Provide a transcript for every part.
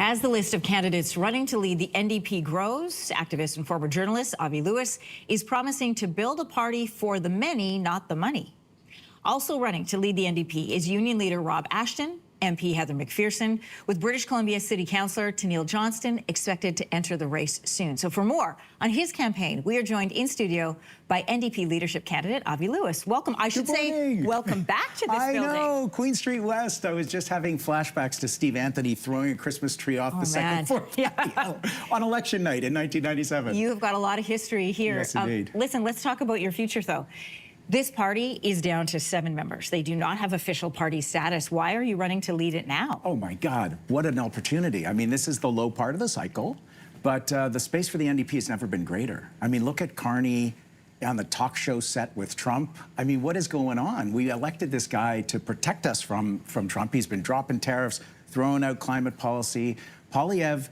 As the list of candidates running to lead the NDP grows, activist and former journalist Avi Lewis is promising to build a party for the many, not the money. Also running to lead the NDP is Union leader Rob Ashton, MP Heather McPherson, with British Columbia City Councillor Tennealle Johnston expected to enter the race soon. So for more on his campaign, we are joined in studio by NDP leadership candidate Avi Lewis. Welcome, I should say, welcome back to this building. I know, Queen Street West. I was just having flashbacks to Steve Anthony throwing a Christmas tree off the second floor on election night in 1997. You have got a lot of history here. Yes, indeed. Listen, let's talk about your future, though. This party is down to 7 members. They do not have official party status. Why are you running to lead it now? Oh my God, what an opportunity. I mean, this is the low part of the cycle, but the space for the NDP has never been greater. I mean, look at Carney on the talk show set with Trump. I mean, what is going on? We elected this guy to protect us from Trump. He's been dropping tariffs, throwing out climate policy. Poilievre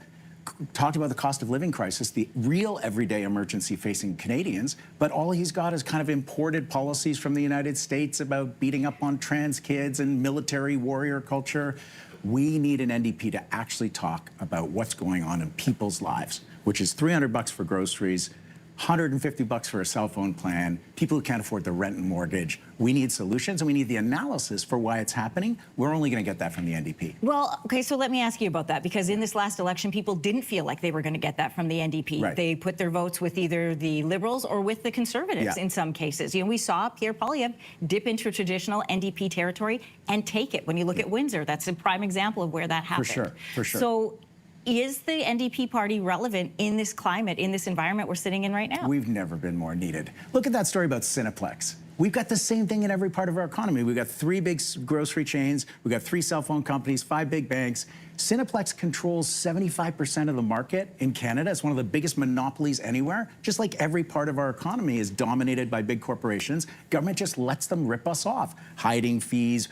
talked about the cost of living crisis, the real everyday emergency facing Canadians, but all he's got is kind of imported policies from the United States about beating up on trans kids and military warrior culture. We need an NDP to actually talk about what's going on in people's lives, which is $300 for groceries, $150 for a cell phone plan, people who can't afford the rent and mortgage. We need solutions, and we need the analysis for why it's happening. We're only going to get that from the NDP. Well, okay, so let me ask you about that, because in this last election, people didn't feel like they were going to get that from the NDP. Right. They put their votes with either the Liberals or with the Conservatives in some cases. You know, we saw Pierre Poilievre dip into traditional NDP territory and take it. When you look at Windsor, that's a prime example of where that happened. For sure. So, is the NDP party relevant in this climate, in this environment we're sitting in right now? We've never been more needed. Look at that story about Cineplex. We've got the same thing in every part of our economy. We've got 3 big grocery chains. We've got 3 cell phone companies, 5 big banks. Cineplex controls 75% of the market in Canada. It's one of the biggest monopolies anywhere. Just like every part of our economy is dominated by big corporations, government just lets them rip us off. Hiding fees,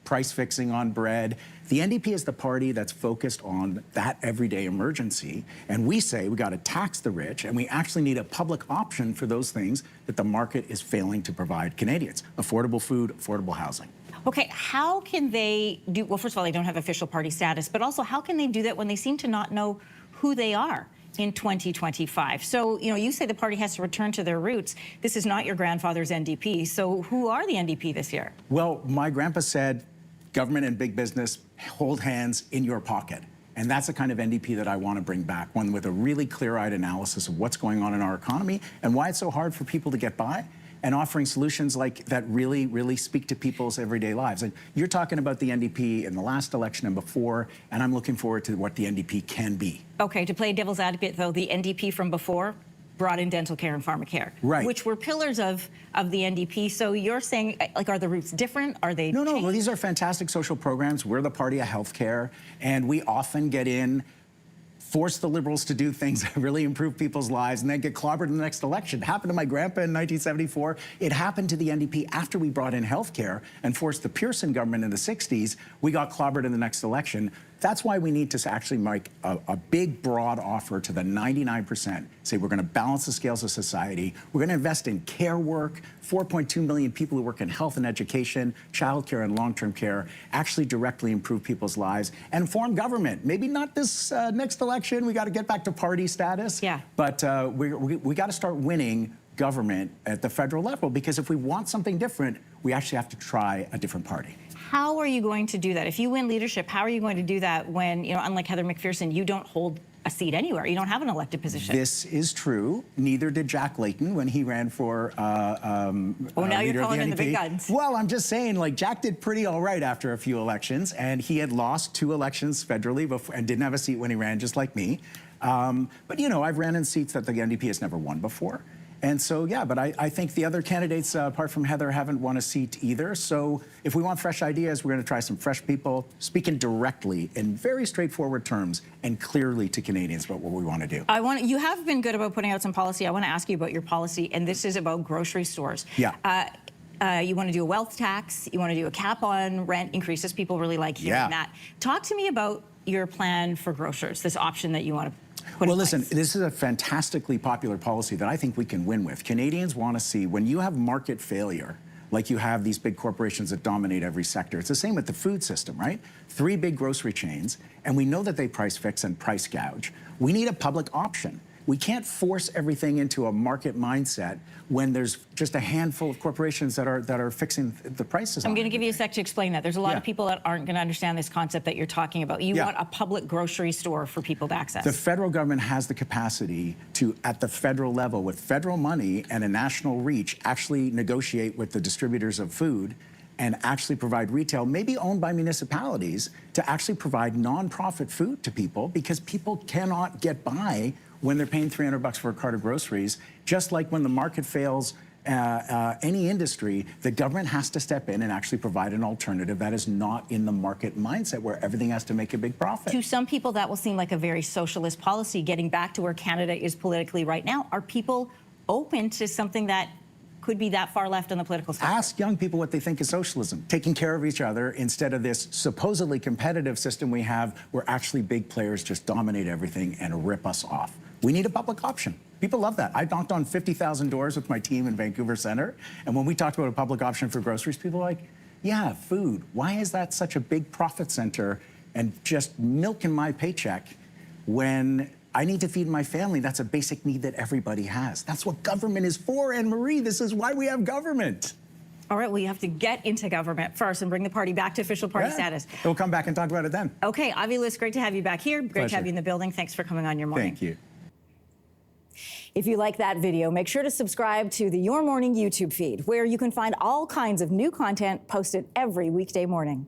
price fixing on bread. The NDP is the party that's focused on that everyday emergency, and we say we got to tax the rich, and we actually need a public option for those things that the market is failing to provide Canadians: affordable food, affordable housing. Okay, how can they do, well, first of all, they don't have official party status, but also how can they do that when they seem to not know who they are in 2025? So, you know, you say the party has to return to their roots. This is not your grandfather's NDP. So who are the NDP this year? Well, my grandpa said, government and big business hold hands in your pocket. And that's the kind of NDP that I want to bring back, one with a really clear-eyed analysis of what's going on in our economy and why it's so hard for people to get by, and offering solutions like that really speak to people's everyday lives. And you're talking about the NDP in the last election and before, and I'm looking forward to what the NDP can be. Okay, to play devil's advocate, though, the NDP from before brought in dental care and pharmacare, which were pillars of the NDP. So you're saying, like, are the roots different? Are they No, well, these are fantastic social programs. We're the party of healthcare, and we often get in, force the Liberals to do things that really improve people's lives, and then get clobbered in the next election. It happened to my grandpa in 1974. It happened to the NDP after we brought in healthcare and forced the Pearson government in the 60s. We got clobbered in the next election. That's why we need to actually make a big, broad offer to the 99%. Say we're going to balance the scales of society. We're going to invest in care work. 4.2 million people who work in health and education, childcare and long-term care, actually directly improve people's lives, and form government. Maybe not this next election. We got to get back to party status. Yeah. But we got to start winning government at the federal level, because if we want something different, we actually have to try a different party. How are you going to do that? If you win leadership, how are you going to do that when, you know, unlike Heather McPherson, you don't hold a seat anywhere? You don't have an elected position. This is true. Neither did Jack Layton when he ran for now you're calling in the big guns. Well, I'm just saying, like, Jack did pretty all right after a few elections, and he had lost 2 elections federally before, and didn't have a seat when he ran, just like me. But, you know, I've ran in seats that the NDP has never won before. And so, yeah, but I think the other candidates, apart from Heather, haven't won a seat either. So if we want fresh ideas, we're going to try some fresh people speaking directly in very straightforward terms and clearly to Canadians about what we want to do. You have been good about putting out some policy. I want to ask you about your policy, and this is about grocery stores. Yeah. You want to do a wealth tax. You want to do a cap on rent increases. People really like hearing that. Talk to me about your plan for grocers, this option that you want to Well, listen, this is a fantastically popular policy that I think we can win with. Canadians want to see, when you have market failure, like you have these big corporations that dominate every sector. It's the same with the food system, right? 3 big grocery chains, and we know that they price fix and price gouge. We need a public option. We can't force everything into a market mindset when there's just a handful of corporations that are fixing the prices. I'm going to give you a sec to explain that. There's a lot of people that aren't going to understand this concept that you're talking about. You want a public grocery store for people to access. The federal government has the capacity to, at the federal level, with federal money and a national reach, actually negotiate with the distributors of food and actually provide retail, maybe owned by municipalities, to actually provide nonprofit food to people, because people cannot get by when they're paying $300 for a cart of groceries. Just like when the market fails any industry, the government has to step in and actually provide an alternative that is not in the market mindset where everything has to make a big profit. To some people, that will seem like a very socialist policy, getting back to where Canada is politically right now. Are people open to something that could be that far left on the political spectrum? Ask young people what they think is socialism. Taking care of each other instead of this supposedly competitive system we have where actually big players just dominate everything and rip us off. We need a public option. People love that. I knocked on 50,000 doors with my team in Vancouver Centre, and when we talked about a public option for groceries, people were like, yeah, food. Why is that such a big profit center and just milking my paycheck when I need to feed my family? That's a basic need that everybody has. That's what government is for, Anne-Marie. This is why we have government. All right, well, you have to get into government first and bring the party back to official party status. We'll come back and talk about it then. Okay, Avi Lewis, great to have you back here. Great Pleasure. to have you in the building. Thanks for coming on your morning. Thank you. If you like that video, make sure to subscribe to the Your Morning YouTube feed, where you can find all kinds of new content posted every weekday morning.